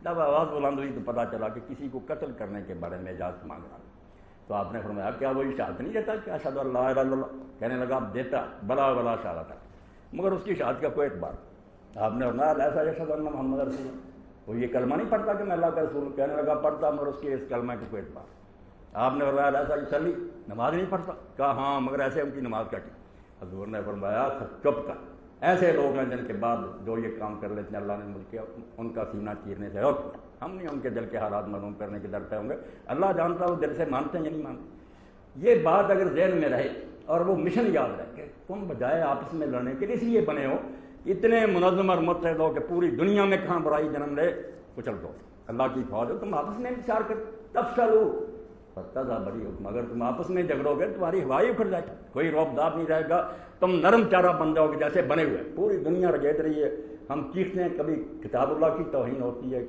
جب آواز بلند ہوئی تو پتہ چلا کہ کسی کو قتل کرنے کے بارے میں اجازت مانگ رہا. تو آپ نے فرمایا کیا وہ شہادت نہیں دیتا کہ اشہد ان لا الہ الا اللہ؟ کہنے لگا دیتا بلا بلا شہادت ہے، مگر اس کی شہادت کا کوئی اعتبار. آپ نے فرمایا ایسا یشہد ان محمد رسول اللہ، وہ یہ کلمہ نہیں پڑھتا کہ میں اللہ کا رسول ہوں؟ کہنے لگا پڑھتا، مگر اس کے اس کلمہ کا کوئی اعتبار. آپ نے فرمایا ایسا یصلی، نماز نہیں پڑھتا؟ کہا ہاں، مگر ایسے ان کی نماز کٹی. حضور نے فرمایا چپ کر، ایسے لوگ ہیں جن کے بعد جو یہ کام کر لیتے ہیں اللہ نے ملک کیا، ان کا سینہ چیرنے سے روک. ہم نہیں ان کے دل کے حالات معلوم کرنے کے در پہ ہوں گے، اللہ جانتا ہے وہ دل سے مانتے ہیں یا نہیں مانتے. یہ بات اگر ذہن میں رہے اور وہ مشن یاد رہے کہ تم بجائے آپس میں لڑنے کے لیے اس لیے بنے ہو، اتنے منظم اور متحد ہو کہ پوری دنیا میں کہاں برائی جنم لے کچل دو، اللہ کی فوج ہو، تم آپس میں انتشار کر تفشلو بری ہو. مگر تم آپس میں جھگڑو گے تمہاری ہوائی اکھڑ جائے، کوئی روب داب نہیں رہے گا، تم نرم چارہ بن جاؤ گے جیسے بنے ہوئے. پوری دنیا رگیت رہی ہے، ہم چیختے ہیں، کبھی کتاب اللہ کی توہین ہوتی ہے.